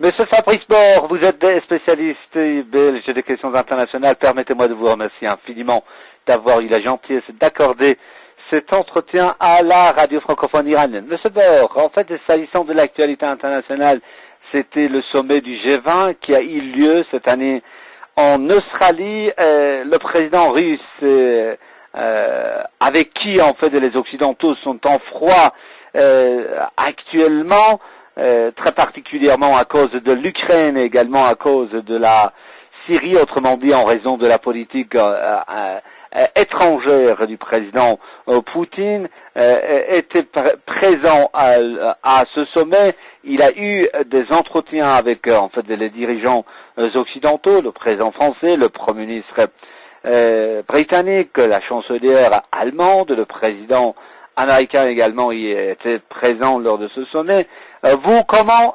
Monsieur Fabrice Bord, vous êtes des spécialistes belges des questions internationales. Permettez-moi de vous remercier infiniment d'avoir eu la gentillesse d'accorder cet entretien à la radio francophone iranienne. Monsieur Bord, en fait, s'agissant de l'actualité internationale, c'était le sommet du G20 qui a eu lieu cette année en Australie. Le président russe, avec qui en fait les Occidentaux sont en froid actuellement, très particulièrement à cause de l'Ukraine et également à cause de la Syrie, autrement dit en raison de la politique étrangère du président Poutine, était présent à ce sommet. Il a eu des entretiens avec en fait les dirigeants occidentaux, le président français, le premier ministre britannique, la chancelière allemande, le président américain également y était présent lors de ce sommet. Vous, comment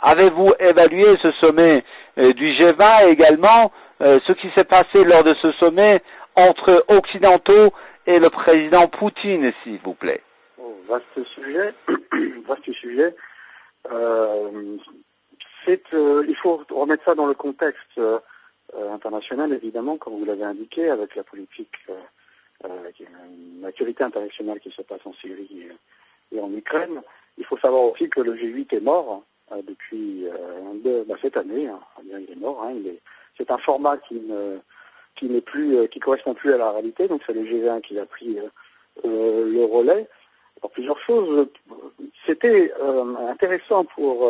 avez-vous évalué ce sommet du G20 et également ce qui s'est passé lors de ce sommet entre occidentaux et le président Poutine, s'il vous plaît? Oh, vaste sujet, vaste sujet. Il faut remettre ça dans le contexte international, évidemment, comme vous l'avez indiqué, avec la politique, l'actualité internationale qui se passe en Syrie et en Ukraine. Il faut savoir aussi que le G8 est mort depuis cette année. Il est mort. C'est un format qui correspond plus à la réalité. Donc c'est le G20 qui a pris le relais. Alors, plusieurs choses. C'était intéressant pour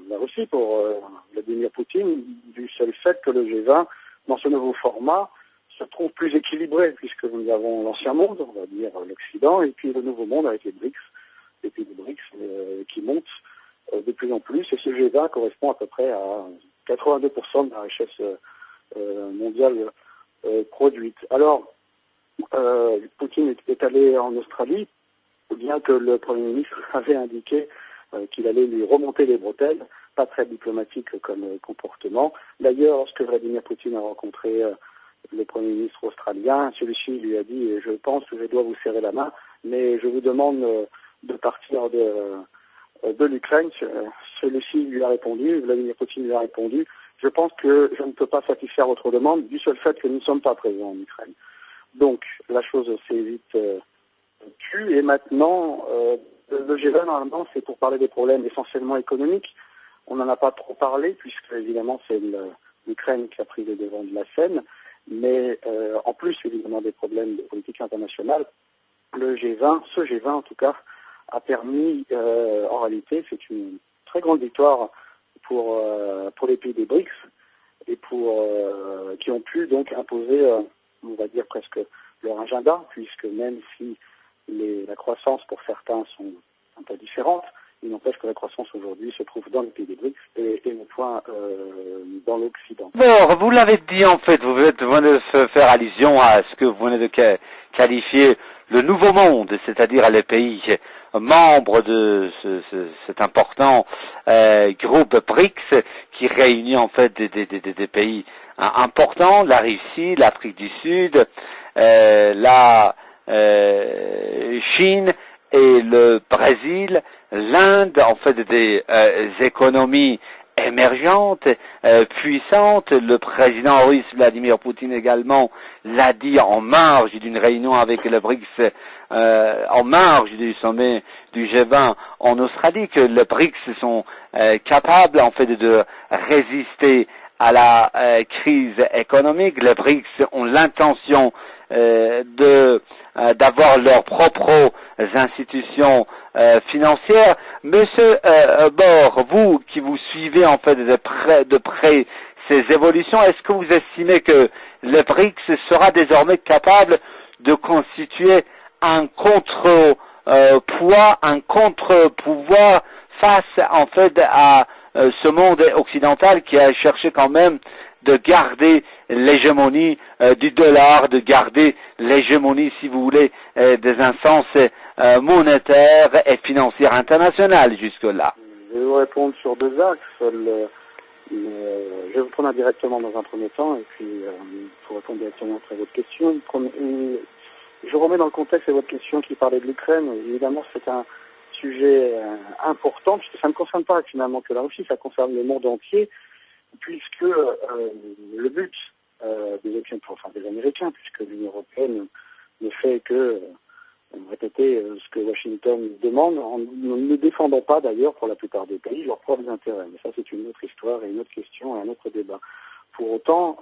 la Russie, pour Vladimir Poutine, du seul fait que le G20, dans ce nouveau format, se trouve plus équilibré, puisque nous avons l'ancien monde, on va dire l'Occident, et puis le nouveau monde avec les BRICS, et puis les BRICS qui montent de plus en plus, et ce G20 correspond à peu près à 82% de la richesse mondiale produite. Alors, Poutine est allé en Australie, bien que le Premier ministre avait indiqué qu'il allait lui remonter les bretelles, pas très diplomatique comme comportement. D'ailleurs, lorsque Vladimir Poutine a rencontré le Premier ministre australien, celui-ci lui a dit « Je pense que je dois vous serrer la main, mais je vous demande de partir de l'Ukraine ». Celui-ci lui a répondu, Vladimir Poutine lui a répondu « Je pense que je ne peux pas satisfaire votre demande du seul fait que nous ne sommes pas présents en Ukraine ». Donc, la chose s'est vite tue, et maintenant, le G20, normalement, c'est pour parler des problèmes essentiellement économiques. On n'en a pas trop parlé, puisque, évidemment, c'est l'Ukraine qui a pris le devant de la scène. Mais en plus, évidemment, des problèmes de politique internationale, le G20, ce G20 en tout cas, a permis, en réalité, c'est une très grande victoire pour les pays des BRICS, et qui ont pu donc imposer, on va dire presque leur agenda, puisque même si la croissance pour certains sont un peu différentes, il n'empêche que la croissance aujourd'hui se trouve dans les pays des BRICS et le point dans l'Occident. Bon, vous l'avez dit en fait, vous venez de faire allusion à ce que vous venez de qualifier le nouveau monde, c'est-à-dire à les pays membres de cet important groupe BRICS qui réunit en fait des pays importants, la Russie, l'Afrique du Sud, la Chine et le Brésil, l'Inde, en fait des économies émergentes, puissantes. Le président russe Vladimir Poutine également l'a dit en marge d'une réunion avec le BRICS, en marge du sommet du G20 en Australie, que les BRICS sont capables en fait de résister à la crise économique. Les BRICS ont l'intention d'avoir leurs propres institutions financières. Monsieur Bord, vous qui vous suivez en fait de près ces évolutions, est-ce que vous estimez que le BRICS sera désormais capable de constituer un contre-poids, un contre-pouvoir face en fait à ce monde occidental qui a cherché quand même de garder l'hégémonie du dollar, de garder l'hégémonie, si vous voulez, des instances monétaires et financières internationales jusque-là? Je vais vous répondre sur deux axes. Je vais vous prendre indirectement dans un premier temps, et puis pour répondre directement après votre question. Je remets dans le contexte de votre question qui parlait de l'Ukraine. Évidemment, c'est un sujet important, puisque ça ne concerne pas finalement que la Russie, ça concerne le monde entier, puisque le but des Occidentaux, enfin des Américains, puisque l'Union européenne ne fait que répéter ce que Washington demande, en ne défendant pas d'ailleurs pour la plupart des pays leurs propres intérêts. Mais ça c'est une autre histoire et une autre question et un autre débat. Pour autant,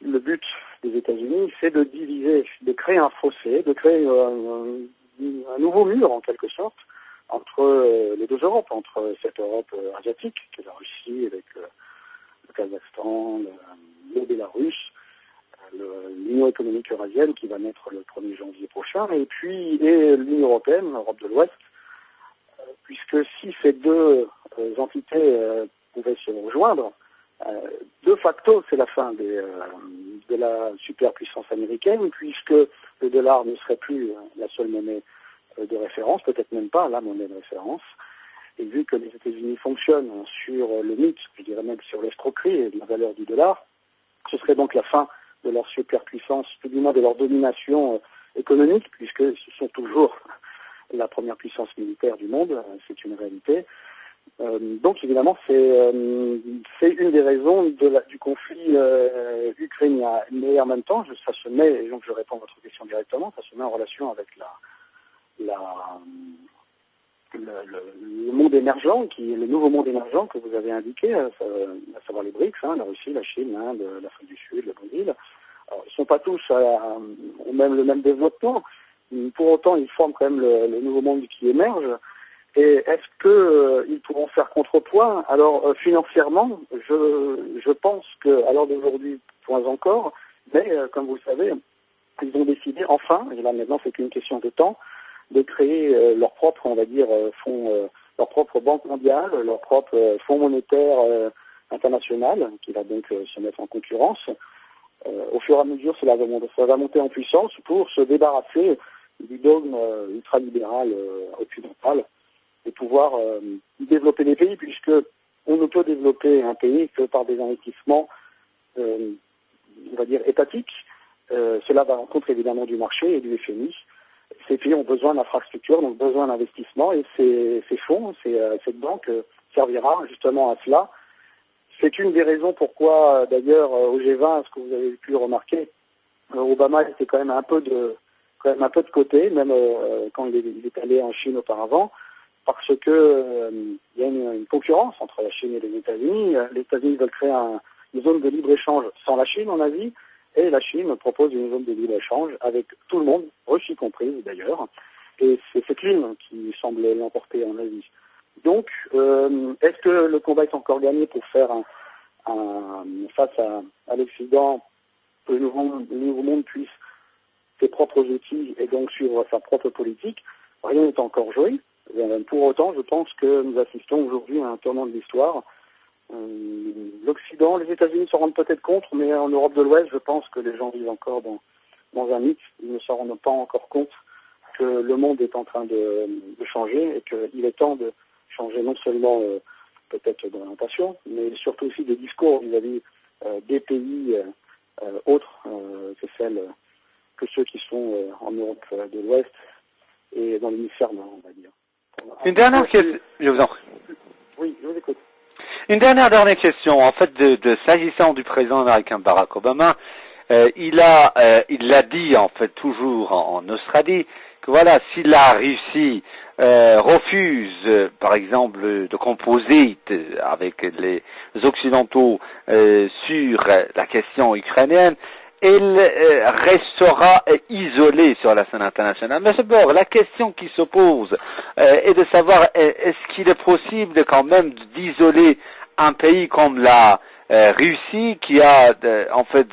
le but des États-Unis, c'est de diviser, de créer un fossé, de créer un nouveau mur en quelque sorte entre les deux Europes, entre cette Europe asiatique, qui est la Russie avec le Kazakhstan, le Bélarus, l'Union économique eurasienne qui va naître le 1er janvier prochain, et puis l'Union européenne, l'Europe de l'Ouest, puisque si ces deux entités pouvaient se rejoindre, de facto, c'est la fin de la superpuissance américaine, puisque le dollar ne serait plus la seule monnaie de référence, peut-être même pas la monnaie de référence. Et vu que les États-Unis fonctionnent sur le mythe, je dirais même sur l'escroquerie et la valeur du dollar, ce serait donc la fin de leur superpuissance, tout du moins de leur domination économique, puisque ce sont toujours la première puissance militaire du monde, c'est une réalité. Donc évidemment, c'est une des raisons du conflit ukrainien. Mais en même temps, ça se met, et donc je réponds à votre question directement, ça se met en relation avec le monde émergent, qui est le nouveau monde émergent que vous avez indiqué, à savoir les BRICS, la Russie, la Chine, l'Inde, l'Afrique du Sud, le Brésil. Alors, ils ne sont pas tous au le même développement. Pour autant, ils forment quand même le nouveau monde qui émerge. Et est-ce qu'ils pourront faire contrepoids? Alors, financièrement, je pense que, à l'heure d'aujourd'hui, point encore, mais comme vous le savez, ils ont décidé enfin, et là maintenant c'est qu'une question de temps, de créer leur propre, on va dire, fonds, leur propre banque mondiale, leur propre fonds monétaire international, qui va donc se mettre en concurrence. Au fur et à mesure, ça va monter en puissance pour se débarrasser du dogme ultralibéral occidental et pouvoir développer les pays, puisque on ne peut développer un pays que par des investissements, on va dire, étatiques. Cela va en contre évidemment du marché et du FMI. Ces pays ont besoin d'infrastructures, donc besoin d'investissements, et ces fonds, cette banque servira justement à cela. C'est une des raisons pourquoi, d'ailleurs, au G20, ce que vous avez pu remarquer, Obama était quand même un peu de côté, même quand il est allé en Chine auparavant, parce que il y a une concurrence entre la Chine et les États-Unis. Les États-Unis veulent créer une zone de libre-échange sans la Chine en Asie, et la Chine propose une zone de libre-échange avec tout le monde, Russie comprise d'ailleurs, et c'est cette ligne qui semble l'emporter en Asie. Donc, est-ce que le combat est encore gagné pour faire face à l'Occident, que le nouveau monde puisse ses propres outils et donc suivre sa propre politique? Rien n'est encore joué. Pour autant, je pense que nous assistons aujourd'hui à un tournant de l'histoire. L'Occident, les États-Unis s'en rendent peut-être compte, mais en Europe de l'Ouest, je pense que les gens vivent encore dans un mythe. Ils ne s'en rendent pas encore compte que le monde est en train de changer et qu'il est temps de changer non seulement peut-être d'orientation, mais surtout aussi de discours vis-à-vis des pays autres que ceux qui sont en Europe de l'Ouest et dans l'hémisphère nord, on va dire. Une dernière question, je vous en prie. Oui, je vous écoute. Une dernière question, en fait, s'agissant du président américain Barack Obama, il l'a dit, en fait, toujours en Australie, que voilà, si la Russie refuse, par exemple, de composer avec les Occidentaux sur la question ukrainienne, elle restera isolée sur la scène internationale. Mais d'abord, la question qui se pose est de savoir est-ce qu'il est possible quand même d'isoler un pays comme la Russie, qui a en fait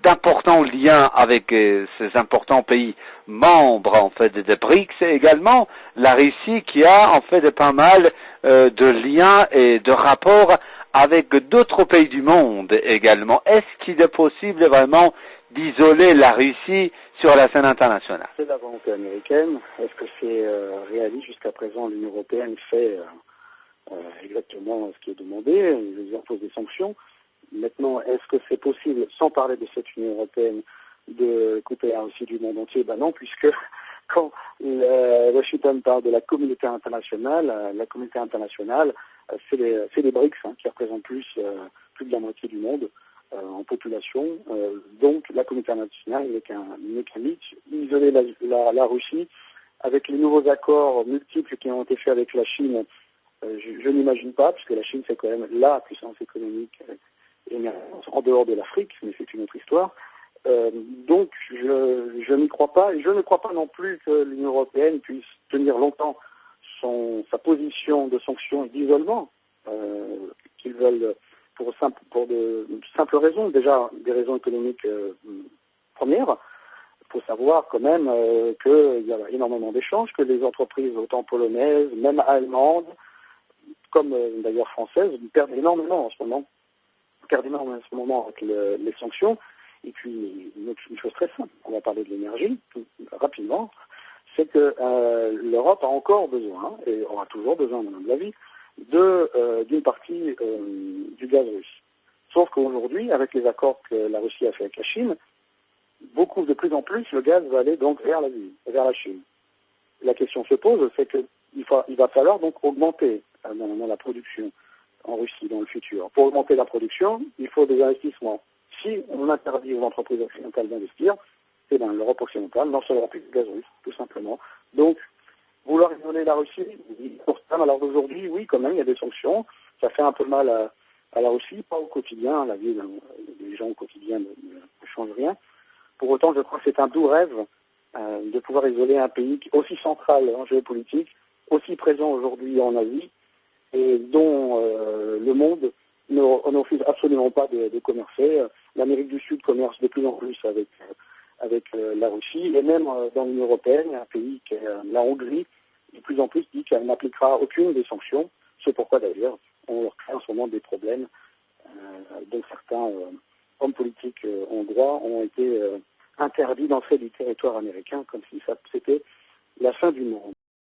d'importants liens avec ces importants pays membres en fait des BRICS, et également la Russie qui a en fait pas mal de liens et de rapports avec d'autres pays du monde également. Est-ce qu'il est possible vraiment d'isoler la Russie sur la scène internationale? C'est la volonté américaine. Est-ce que c'est réaliste? Jusqu'à présent, l'Union européenne fait exactement ce qui est demandé. Ils imposent des sanctions. Maintenant, est-ce que c'est possible, sans parler de cette Union européenne, de couper la Russie du monde entier? Ben non, puisque quand Washington parle de la communauté internationale, c'est les BRICS qui représentent plus de la moitié du monde en population. Donc la communauté internationale n'est qu'un mythe. Isoler la Russie avec les nouveaux accords multiples qui ont été faits avec la Chine, je n'imagine pas, puisque la Chine c'est quand même la puissance économique en dehors de l'Afrique, mais c'est une autre histoire. Donc je n'y crois pas, et je ne crois pas non plus que l'Union européenne puisse tenir longtemps sa position de sanctions et d'isolement qu'ils veulent pour de simples raisons, déjà des raisons économiques premières. Il faut savoir quand même qu'il y a énormément d'échanges, que les entreprises autant polonaises, même allemandes, comme d'ailleurs françaises, perdent énormément en ce moment avec les sanctions. Et puis, une chose très simple, on va parler de l'énergie, rapidement, c'est que l'Europe a encore besoin, et aura toujours besoin, à mon avis, d'une partie du gaz russe. Sauf qu'aujourd'hui, avec les accords que la Russie a fait avec la Chine, de plus en plus, le gaz va aller donc vers la Chine. La question se pose, c'est qu'il va falloir donc augmenter dans la production en Russie dans le futur. Pour augmenter la production, il faut des investissements. Si on interdit aux entreprises occidentales d'investir, eh bien l'Europe occidentale n'en recevra plus de gaz russe, tout simplement. Donc, vouloir isoler la Russie, alors d'aujourd'hui, oui, quand même, il y a des sanctions. Ça fait un peu mal à la Russie, pas au quotidien. La vie des gens au quotidien ne change rien. Pour autant, je crois que c'est un doux rêve de pouvoir isoler un pays aussi central en géopolitique, aussi présent aujourd'hui en Asie, et dont le monde ne refuse absolument pas de commercer. L'Amérique du Sud commerce de plus en plus avec la Russie, et même dans l'Union européenne, un pays qui est la Hongrie, de plus en plus dit qu'elle n'appliquera aucune des sanctions. C'est pourquoi d'ailleurs on leur crée en ce moment des problèmes. Donc certains hommes politiques hongrois ont été interdits d'entrer du territoire américain comme si c'était la fin du monde.